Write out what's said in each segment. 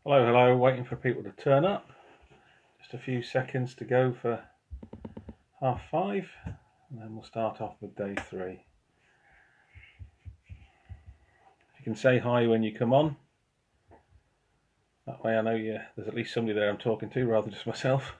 Hello, hello, waiting for people to turn up. Just a few seconds to go for 5:30, and then we'll start off with day 3. If you can say hi when you come on, that way I know there's at least somebody there I'm talking to rather than just myself.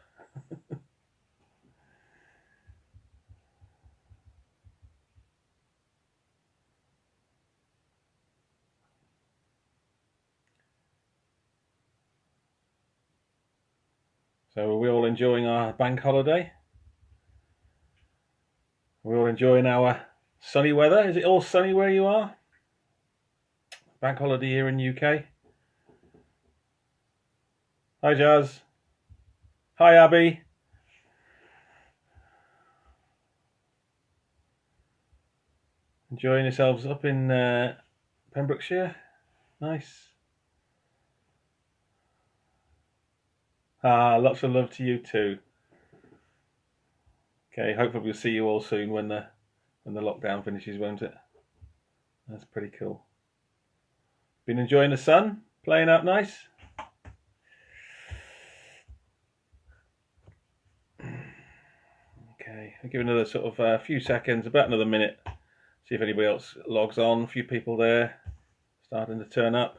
So are we all enjoying our bank holiday? Are we all enjoying our sunny weather? Is it all sunny where you are? Bank holiday here in UK. Hi Jazz. Hi Abby. Enjoying yourselves up in Pembrokeshire? Nice. Lots of love to you too. Okay, hopefully we'll see you all soon when the lockdown finishes, won't it? That's pretty cool. Been enjoying the sun? Playing out nice? Okay, I'll give another sort of a few seconds, about another minute. See if anybody else logs on. A few people there starting to turn up.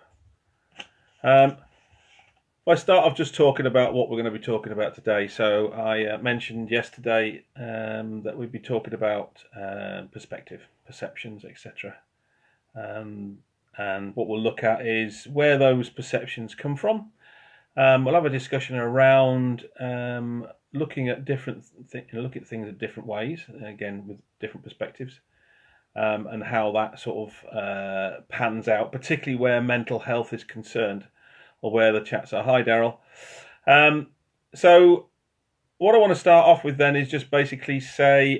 I start off just talking about what we're going to be talking about today. So I mentioned yesterday that we'd be talking about perspective, perceptions, etc. And what we'll look at is where those perceptions come from. We'll have a discussion around looking at looking at things in different ways, again with different perspectives, and how that sort of pans out, particularly where mental health is concerned, or where the chats are. Hi, Daryl. So what I want to start off with then is just basically say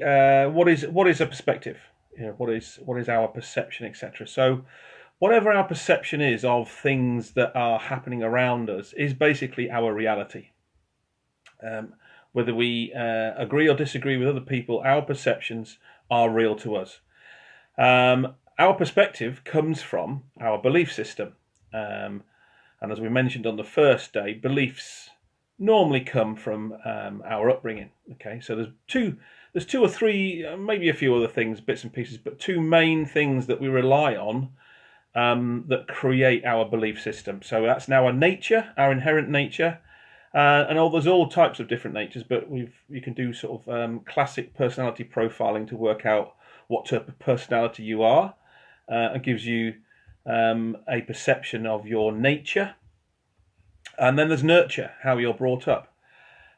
what is a perspective? What is our perception, etc. So whatever our perception is of things that are happening around us is basically our reality. Whether we agree or disagree with other people, our perceptions are real to us. Our perspective comes from our belief system. And as we mentioned on the first day, beliefs normally come from our upbringing. Okay, so there's two or three, maybe a few other things, bits and pieces, but two main things that we rely on that create our belief system. So that's now our nature, our inherent nature, and there's all types of different natures. But you can do sort of classic personality profiling to work out what type of personality you are. It gives you a perception of your nature. And then there's nurture, how you're brought up.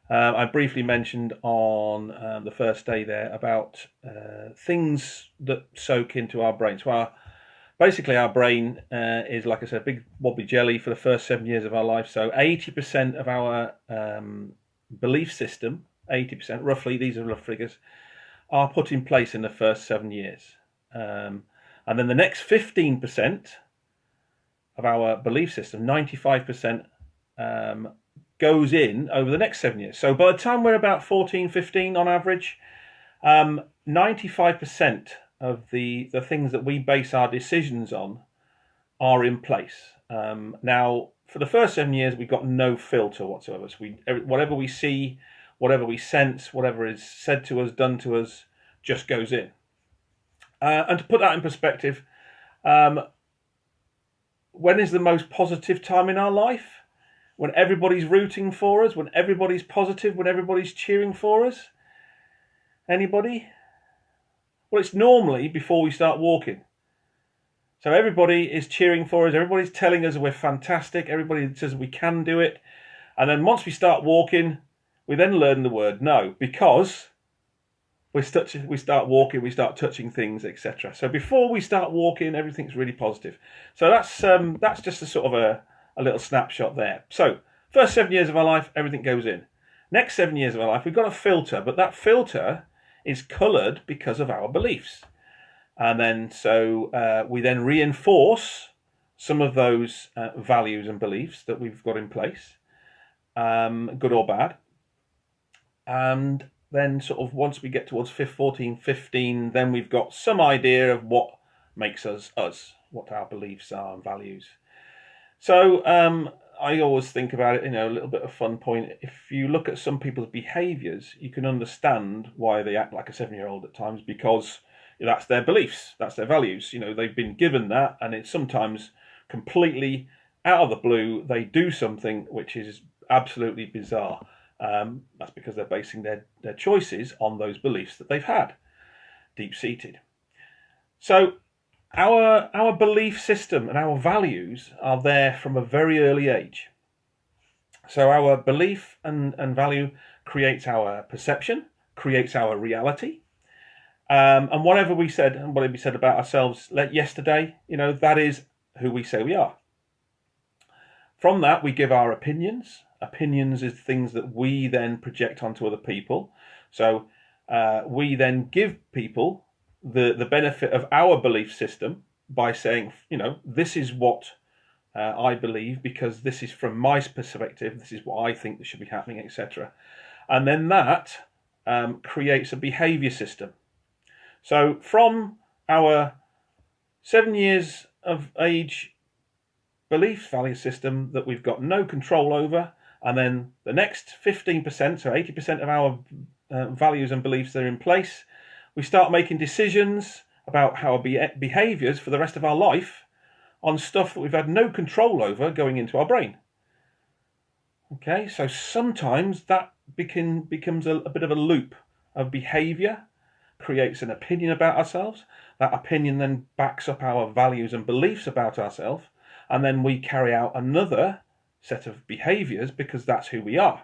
I briefly mentioned on the first day there about things that soak into our brain. So basically our brain is, like I said, a big wobbly jelly for the first 7 years of our life. So 80% of our belief system, 80% roughly, these are rough figures, are put in place in the first 7 years. And then the next 15% of our belief system, 95%, goes in over the next 7 years. So by the time we're about 14, 15 on average, 95% of the things that we base our decisions on are in place. Now, for the first 7 years, we've got no filter whatsoever. So whatever we see, whatever we sense, whatever is said to us, done to us, just goes in. And to put that in perspective, when is the most positive time in our life? When everybody's rooting for us, when everybody's positive, when everybody's cheering for us? Anybody? Well, it's normally before we start walking. So everybody is cheering for us, everybody's telling us we're fantastic, everybody says we can do it. And then once we start walking, we then learn the word no, because we start walking, we start touching things, etc. So before we start walking, everything's really positive. So that's just a sort of a little snapshot there. So first 7 years of our life, everything goes in. Next 7 years of our life, we've got a filter, but that filter is coloured because of our beliefs. And then we then reinforce some of those values and beliefs that we've got in place, good or bad. And then sort of once we get towards 14, 15, then we've got some idea of what makes us us, what our beliefs are and values. So I always think about it, a little bit of fun point. If you look at some people's behaviours, you can understand why they act like a 7-year-old at times, because that's their beliefs, that's their values. They've been given that, and it's sometimes completely out of the blue. They do something which is absolutely bizarre. That's because they're basing their choices on those beliefs that they've had, deep-seated. So our belief system and our values are there from a very early age. So our belief and value creates our perception, creates our reality. And whatever we said and whatever we said about ourselves yesterday, that is who we say we are. From that, we give our opinions. Opinions is things that we then project onto other people. So we then give people the benefit of our belief system by saying, this is what I believe, because this is from my perspective, this is what I think that should be happening, etc. And then that creates a behavior system. So from our 7 years of age belief value system that we've got no control over, and then the next 15%, so 80% of our values and beliefs that are in place, we start making decisions about our behaviours for the rest of our life on stuff that we've had no control over going into our brain. Okay, so sometimes that becomes a bit of a loop of behaviour, creates an opinion about ourselves. That opinion then backs up our values and beliefs about ourselves, and then we carry out another set of behaviours because that's who we are.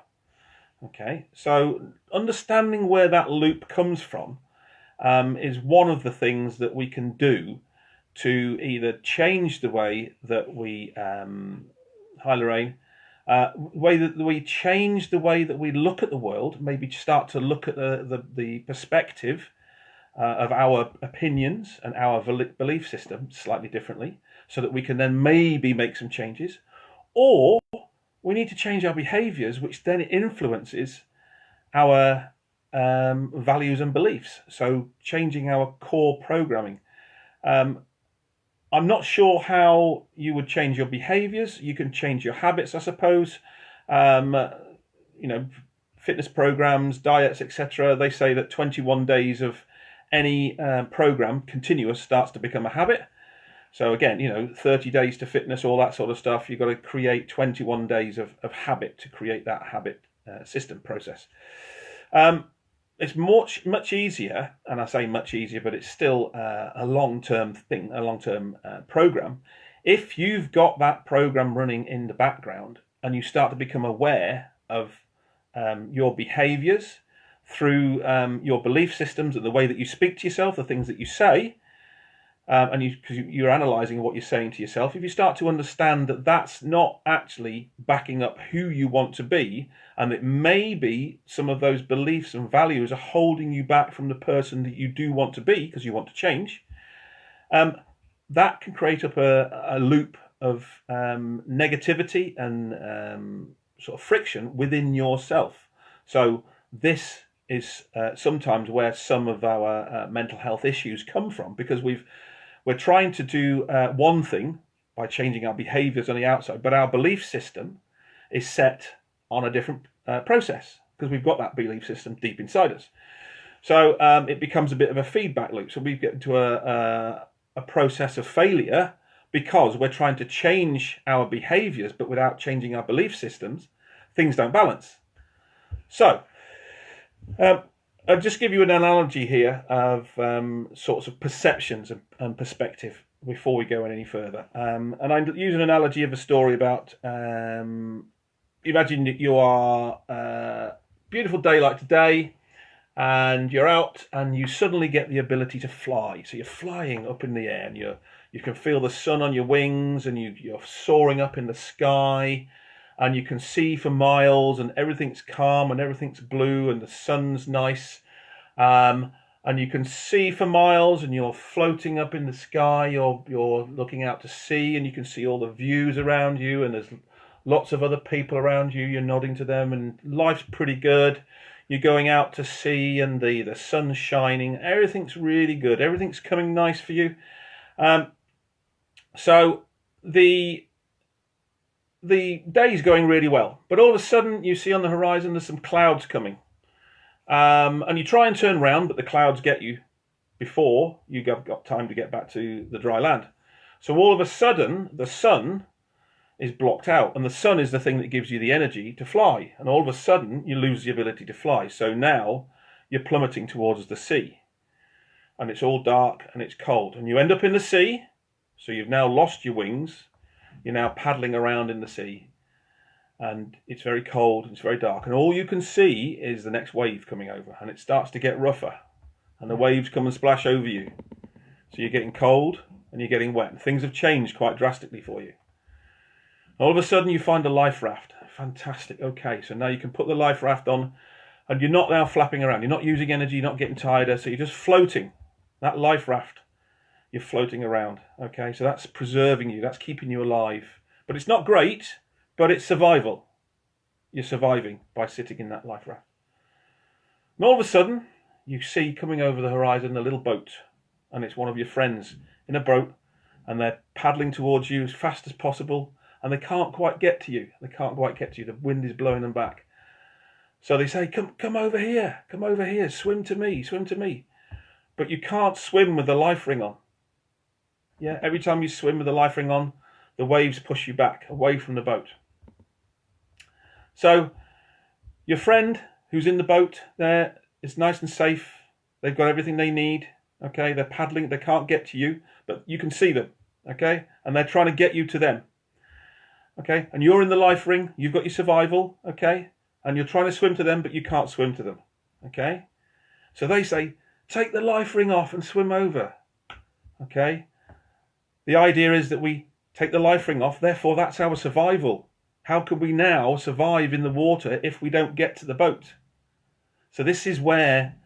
Okay, so understanding where that loop comes from is one of the things that we can do to either change the way that we, hi Lorraine, way that we change the way that we look at the world, maybe start to look at the perspective of our opinions and our belief system slightly differently, so that we can then maybe make some changes, or we need to change our behaviours, which then influences our values and beliefs. So changing our core programming. I'm not sure how you would change your behaviours. You can change your habits, I suppose. Fitness programs, diets, etc. They say that 21 days of any program continuous starts to become a habit. So again, 30 days to fitness, all that sort of stuff. You've got to create 21 days of habit to create that habit system process. It's much easier, and I say much easier, but it's still a long-term thing, a long-term program. If you've got that program running in the background and you start to become aware of your behaviors through your belief systems and the way that you speak to yourself, the things that you say, and because you're analysing what you're saying to yourself, if you start to understand that that's not actually backing up who you want to be, and that maybe some of those beliefs and values are holding you back from the person that you do want to be because you want to change, that can create up a loop of negativity and sort of friction within yourself. So this is sometimes where some of our mental health issues come from, because we're trying to do one thing by changing our behaviours on the outside, but our belief system is set on a different process because we've got that belief system deep inside us. So it becomes a bit of a feedback loop. So we get into a process of failure because we're trying to change our behaviours, but without changing our belief systems, things don't balance. So I'll just give you an analogy here of sorts of perceptions and perspective before we go any further. And I use an analogy of a story about, imagine that you are a beautiful day like today, and you're out and you suddenly get the ability to fly. So you're flying up in the air, and you can feel the sun on your wings, and you're soaring up in the sky, and you can see for miles, and everything's calm and everything's blue and the sun's nice, and you can see for miles, and you're floating up in the sky, you're looking out to sea, and you can see all the views around you, and there's lots of other people around you, you're nodding to them, and life's pretty good. You're going out to sea, and the sun's shining, everything's really good, everything's coming nice for you. So the the day's going really well, but all of a sudden you see on the horizon there's some clouds coming. And you try and turn round, but the clouds get you before you got time to get back to the dry land. So all of a sudden, the sun is blocked out, and the sun is the thing that gives you the energy to fly. And all of a sudden, you lose the ability to fly. So now you're plummeting towards the sea, and it's all dark and it's cold, and you end up in the sea. So you've now lost your wings. You're now paddling around in the sea, and it's very cold and it's very dark, and all you can see is the next wave coming over, and it starts to get rougher, and the waves come and splash over you. So you're getting cold and you're getting wet. Things have changed quite drastically for you. All of a sudden you find a life raft. Fantastic. Okay, so now you can put the life raft on, and you're not now flapping around. You're not using energy, you're not getting tired, so you're just floating. That life raft, you're floating around. Okay, so that's preserving you, that's keeping you alive. But it's not great, but it's survival. You're surviving by sitting in that life raft. And all of a sudden, you see coming over the horizon a little boat, and it's one of your friends in a boat, and they're paddling towards you as fast as possible, and they can't quite get to you. They can't quite get to you. The wind is blowing them back. So they say, come over here, swim to me. But you can't swim with the life ring on. Yeah, every time you swim with the life ring on, the waves push you back, away from the boat. So your friend who's in the boat there is nice and safe. They've got everything they need. Okay, they're paddling. They can't get to you, but you can see them. Okay, and they're trying to get you to them. Okay, and you're in the life ring. You've got your survival. Okay, and you're trying to swim to them, but you can't swim to them. Okay, so they say, take the life ring off and swim over. Okay, the idea is that we take the life ring off. Therefore, that's our survival. How can we now survive in the water if we don't get to the boat? So this is where,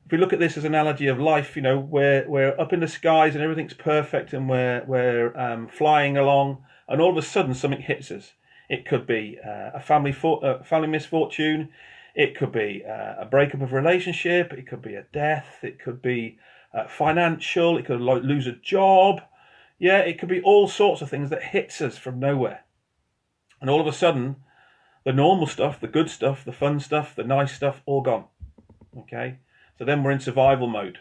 if we look at this as an analogy of life, you know, we're up in the skies and everything's perfect, and we're flying along, and all of a sudden something hits us. It could be a family misfortune. It could be a breakup of a relationship. It could be a death. It could be financial. It could lose a job. Yeah, it could be all sorts of things that hits us from nowhere. And all of a sudden, the normal stuff, the good stuff, the fun stuff, the nice stuff, all gone. Okay? So then we're in survival mode.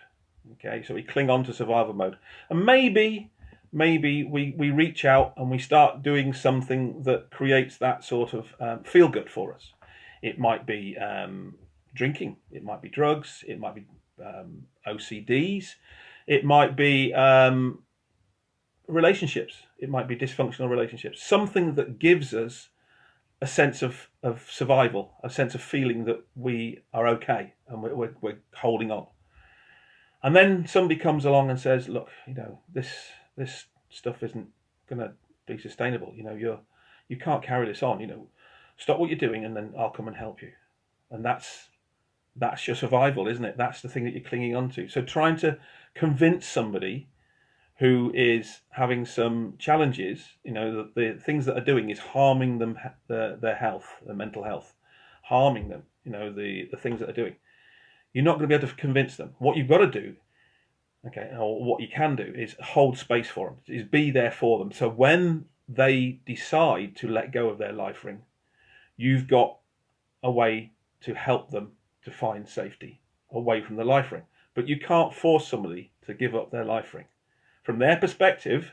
Okay? So we cling on to survival mode. And maybe we reach out and we start doing something that creates that sort of feel good for us. It might be drinking. It might be drugs. It might be OCDs. It might be relationships. It might be dysfunctional relationships. Something that gives us a sense of survival, a sense of feeling that we are okay and we're holding on. And then somebody comes along and says, look, you know, this stuff isn't going to be sustainable. You know, you can't carry this on. You know, stop what you're doing and then I'll come and help you. And that's your survival, isn't it? That's the thing that you're clinging on to. So trying to convince somebody who is having some challenges, you know, that the things that are doing is harming them, their health, their mental health, harming them, you know, the things that are doing. You're not going to be able to convince them. What you've got to do, okay, or what you can do, is hold space for them, is be there for them. So when they decide to let go of their life ring, you've got a way to help them to find safety away from the life ring. But you can't force somebody to give up their life ring. From their perspective,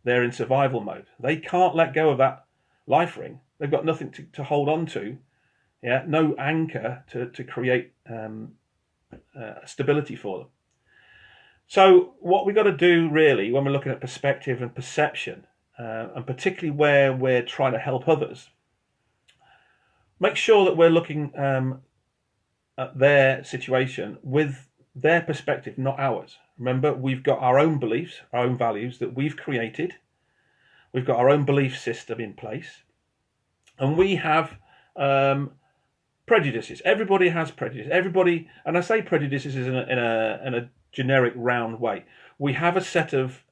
they're in survival mode. They can't let go of that life ring. They've got nothing to hold on to. Yeah, no anchor to create stability for them. So what we've got to do really when we're looking at perspective and perception, and particularly where we're trying to help others, make sure that we're looking at their situation with their perspective, not ours. Remember, we've got our own beliefs, our own values that we've created. We've got our own belief system in place. And we have prejudices. Everybody has prejudice. Everybody, and I say prejudices in a generic, round way. We have a set of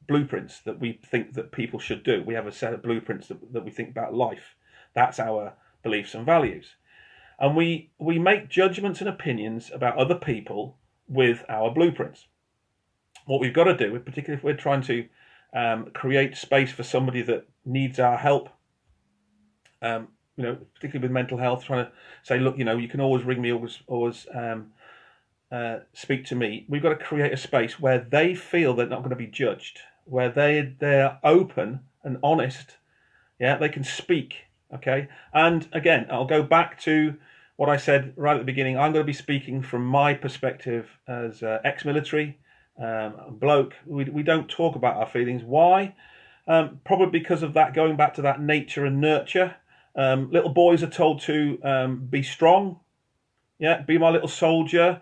blueprints that we think that people should do. We have a set of blueprints that we think about life. That's our beliefs and values. And we make judgments and opinions about other people with our blueprints. What we've got to do, particularly if we're trying to create space for somebody that needs our help. Particularly with mental health, trying to say, look, you can always ring me, always speak to me. We've got to create a space where they feel they're not going to be judged, where they're open and honest. Yeah, they can speak. Okay, and again, I'll go back to what I said right at the beginning. I'm going to be speaking from my perspective as ex-military bloke. We don't talk about our feelings. Why? Probably because of that, going back to that nature and nurture. Little boys are told to be strong. Yeah, be my little soldier.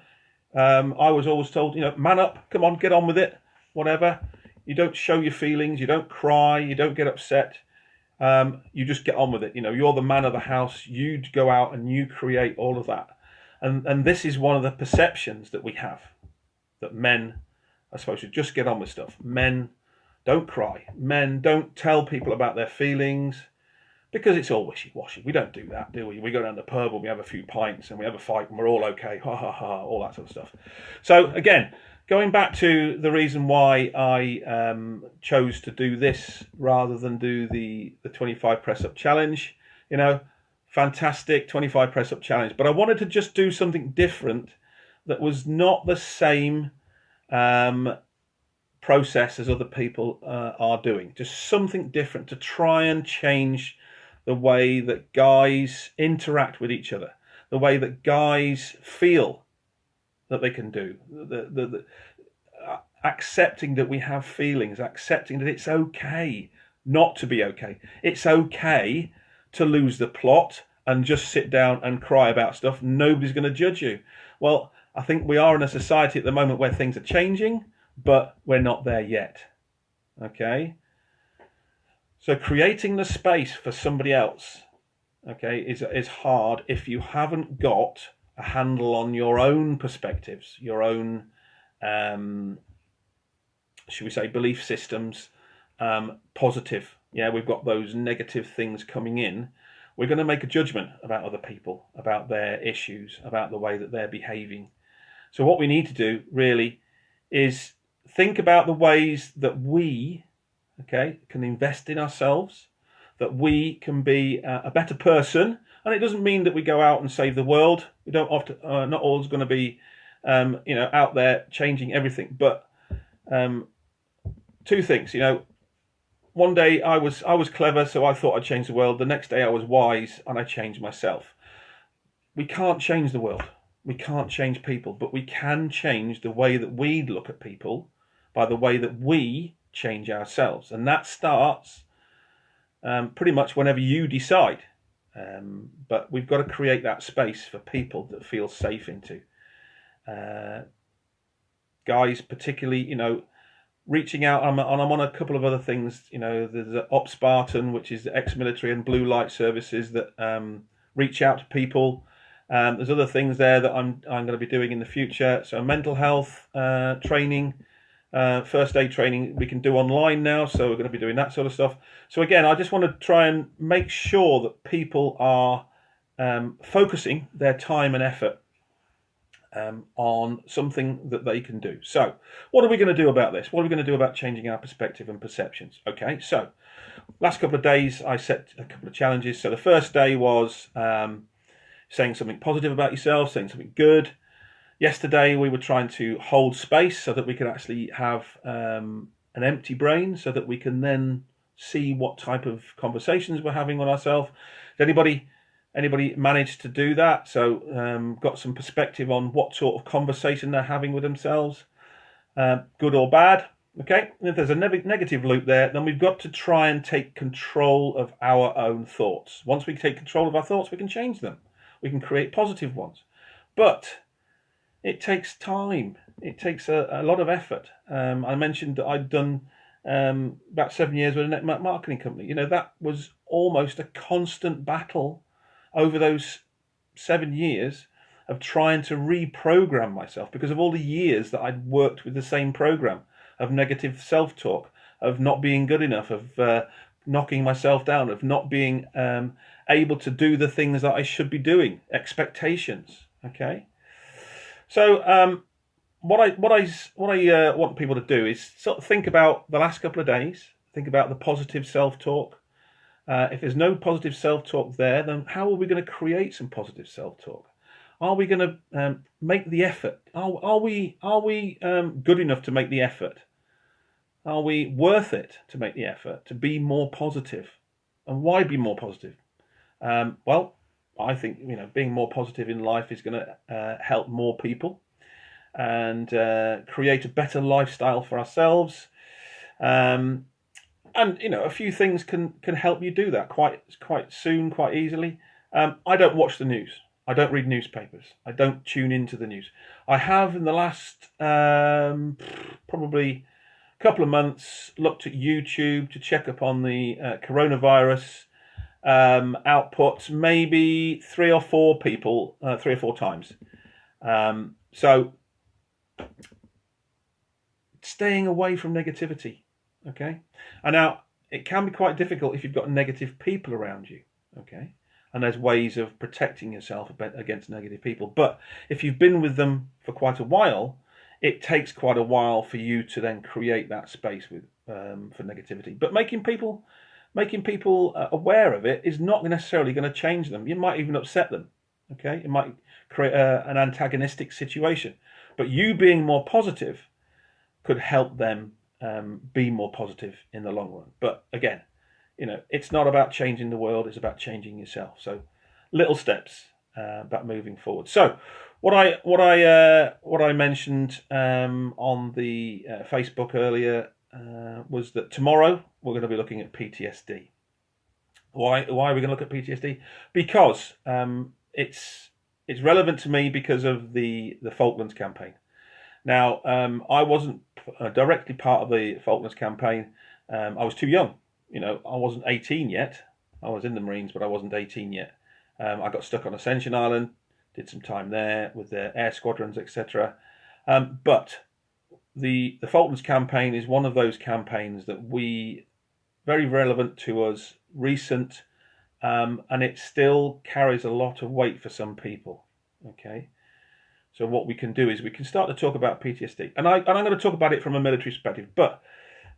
I was always told, man up, come on, get on with it, whatever. You don't show your feelings, you don't cry, you don't get upset. You just get on with it. You're the man of the house. You go out and you create all of that. And this is one of the perceptions that we have, that men are supposed to just get on with stuff. Men don't cry. Men don't tell people about their feelings, because it's all wishy-washy. We don't do that, do we? We go down the pub and we have a few pints and we have a fight and we're all okay. Ha, ha, ha, all that sort of stuff. So, again, going back to the reason why I chose to do this rather than do the 25 press-up challenge, fantastic 25 press-up challenge. But I wanted to just do something different that was not the same process as other people are doing. Just something different to try and change the way that guys interact with each other, the way that guys feel that they can do, accepting that we have feelings, accepting that it's okay not to be okay. It's okay to lose the plot and just sit down and cry about stuff. Nobody's going to judge you. Well, I think we are in a society at the moment where things are changing, but we're not there yet. Okay? So creating the space for somebody else, okay, is hard if you haven't got a handle on your own perspectives, your own, should we say, belief systems, positive. Yeah, we've got those negative things coming in. We're going to make a judgment about other people, about their issues, about the way that they're behaving. So what we need to do really is think about the ways that we, can invest in ourselves, that we can be a better person. And it doesn't mean that we go out and save the world. We don't often, not always going to be, out there changing everything. But two things, one day I was clever, so I thought I'd change the world. The next day I was wise and I changed myself. We can't change the world. We can't change people, but we can change the way that we look at people by the way that we change ourselves. And that starts pretty much whenever you decide. But we've got to create that space for people that feel safe into. Guys, particularly, reaching out, I'm on a couple of other things. There's Op Spartan, which is the ex-military and blue light services that reach out to people. There's other things there that I'm going to be doing in the future. So mental health training, first aid training we can do online now. So we're going to be doing that sort of stuff. So again, I just want to try and make sure that people are focusing their time and effort on something that they can do. So what are we going to do about this? What are we going to do about changing our perspective and perceptions? Okay, so last couple of days I set a couple of challenges. So the first day was saying something positive about yourself, saying something good. Yesterday we were trying to hold space so that we could actually have an empty brain, so that we can then see what type of conversations we're having with ourselves. Did anybody managed to do that? So got some perspective on what sort of conversation they're having with themselves, good or bad. Okay, and if there's a negative loop there, then we've got to try and take control of our own thoughts. Once we take control of our thoughts, we can change them. We can create positive ones. But it takes time. It takes a lot of effort. I mentioned that I'd done about 7 years with a network marketing company. That was almost a constant battle over those 7 years of trying to reprogram myself because of all the years that I'd worked with the same program of negative self-talk, of not being good enough, of knocking myself down, of not being able to do the things that I should be doing, expectations. Okay, so what I want people to do is sort of think about the last couple of days. Think about the positive self-talk. If there's no positive self-talk there, then how are we going to create some positive self-talk? Are we going to make the effort? Are we good enough to make the effort? Are we worth it to make the effort to be more positive? And why be more positive? Well, I think being more positive in life is going to help more people and create a better lifestyle for ourselves. And a few things can help you do that quite soon, quite easily. I don't watch the news. I don't read newspapers. I don't tune into the news. I have in the last probably couple of months looked at YouTube to check up on the coronavirus output, maybe three or four times. So staying away from negativity, okay? And now it can be quite difficult if you've got negative people around you, okay? And there's ways of protecting yourself against negative people. But if you've been with them for quite a while, it takes quite a while for you to then create that space for negativity. But making people aware of it is not necessarily going to change them. You might even upset them. Okay, it might create an antagonistic situation. But you being more positive could help them be more positive in the long run. But again, it's not about changing the world; it's about changing yourself. So, little steps about moving forward. So, what I mentioned on the Facebook earlier was that tomorrow we're going to be looking at PTSD. Why are we going to look at PTSD? Because it's relevant to me because of the Falklands campaign. Now, I wasn't directly part of the Falklands campaign. I was too young. I wasn't 18 yet. I was in the Marines, but I wasn't 18 yet. I got stuck on Ascension Island, did some time there with their air squadrons, etc. But the Falklands campaign is one of those campaigns that very relevant to us, recent, and it still carries a lot of weight for some people. Okay, so what we can do is we can start to talk about PTSD, and I'm going to talk about it from a military perspective, but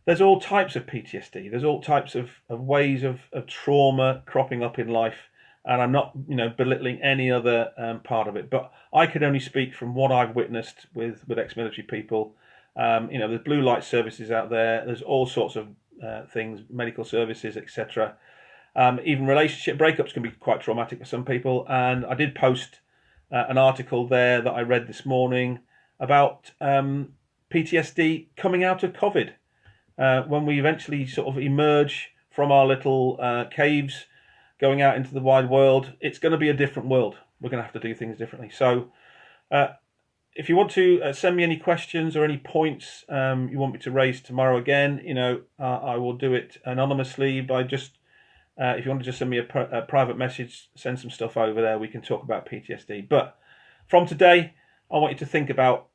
there's all types of PTSD. There's all types of ways of trauma cropping up in life. And I'm not, belittling any other part of it, but I can only speak from what I've witnessed with ex-military people. There's blue light services out there. There's all sorts of things, medical services, etc. Even relationship breakups can be quite traumatic for some people. And I did post an article there that I read this morning about PTSD coming out of COVID. When we eventually sort of emerge from our little caves, going out into the wide world, it's going to be a different world. We're going to have to do things differently. So if you want to send me any questions or any points you want me to raise tomorrow again, I will do it anonymously by just, if you want to just send me a private message, send some stuff over there, we can talk about PTSD. But from today, I want you to think about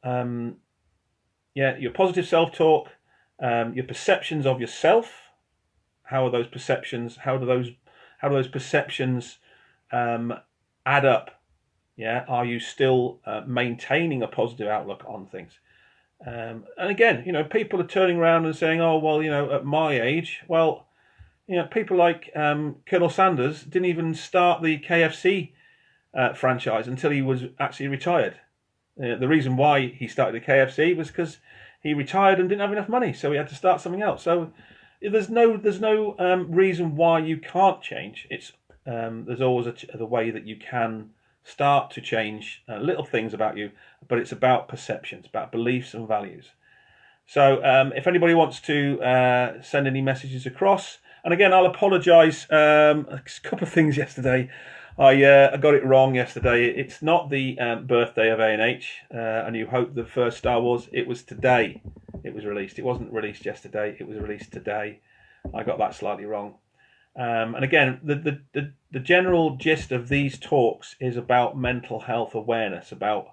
your positive self-talk, your perceptions of yourself. How are those perceptions? How do those perceptions add up? Yeah, are you still maintaining a positive outlook on things? And again, people are turning around and saying, "Oh, well, at my age, well, people like Colonel Sanders didn't even start the KFC franchise until he was actually retired. The reason why he started the KFC was because he retired and didn't have enough money, so he had to start something else. So there's no reason why you can't change. It's there's always the way that you can start to change little things about you, but it's about perceptions, about beliefs and values. So if anybody wants to send any messages across, and again, I'll apologise. A couple of things yesterday. I got it wrong yesterday. It's not the birthday of A&H, A New Hope, the first Star Wars. It was today it was released. It wasn't released yesterday. It was released today. I got that slightly wrong. And again, the general gist of these talks is about mental health awareness, about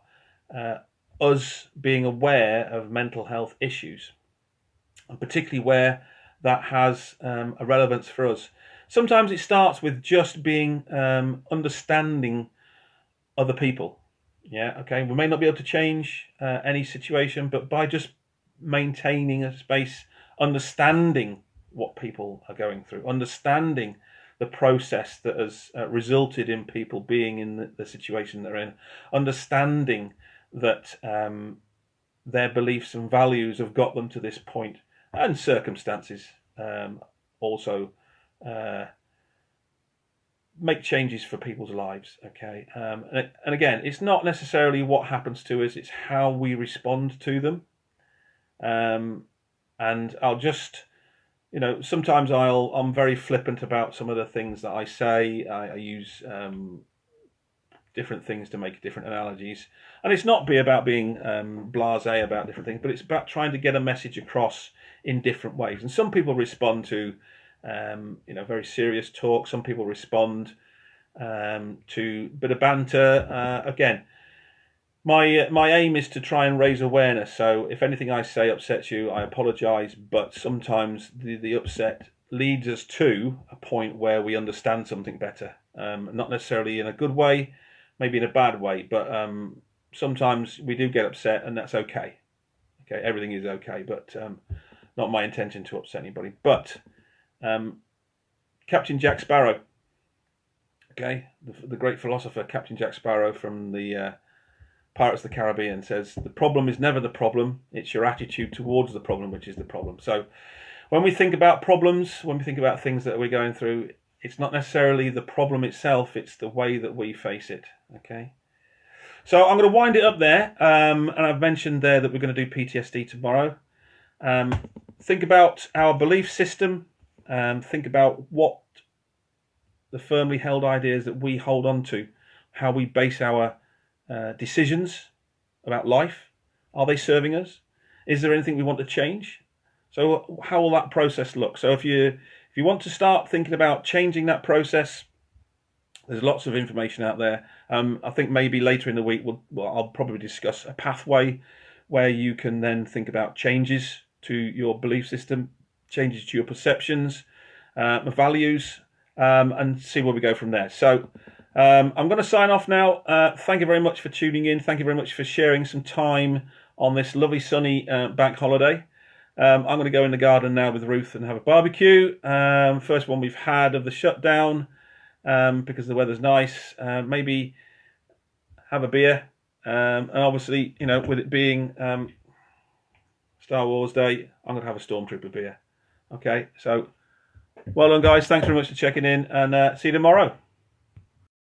us being aware of mental health issues, and particularly where that has a relevance for us. Sometimes it starts with just being understanding other people. Yeah, okay. We may not be able to change any situation, but by just maintaining a space, understanding what people are going through, understanding the process that has resulted in people being in the situation they're in, understanding that their beliefs and values have got them to this point, and circumstances also make changes for people's lives. Okay, and again, it's not necessarily what happens to us; it's how we respond to them. And I'll just, sometimes I'm very flippant about some of the things that I say. I use different things to make different analogies, and it's not about being blasé about different things, but it's about trying to get a message across in different ways. And some people respond to very serious talk. Some people respond to a bit of banter. Again, my aim is to try and raise awareness. So if anything I say upsets you, I apologise. But sometimes the upset leads us to a point where we understand something better. Not necessarily in a good way, maybe in a bad way, but sometimes we do get upset, and that's okay. Okay, everything is okay, but not my intention to upset anybody. But Captain Jack Sparrow, okay, the great philosopher Captain Jack Sparrow from the Pirates of the Caribbean says, the problem is never the problem, it's your attitude towards the problem which is the problem. So when we think about problems, when we think about things that we're going through, it's not necessarily the problem itself, it's the way that we face it. Okay, so I'm going to wind it up there, and I've mentioned there that we're going to do PTSD tomorrow. Think about our belief system, think about what the firmly held ideas that we hold on to, how we base our decisions about life. Are they serving us? Is there anything we want to change? So how will that process look? So if you want to start thinking about changing that process, there's lots of information out there. I think maybe later in the week I'll probably discuss a pathway where you can then think about changes to your belief system, changes to your perceptions, values, and see where we go from there. So I'm going to sign off now. Thank you very much for tuning in. Thank you very much for sharing some time on this lovely sunny bank holiday. I'm going to go in the garden now with Ruth and have a barbecue. First one we've had of the shutdown, because the weather's nice. Maybe have a beer. And obviously, with it being Star Wars Day, I'm going to have a Stormtrooper beer. Okay, so well done, guys. Thanks very much for checking in, and see you tomorrow.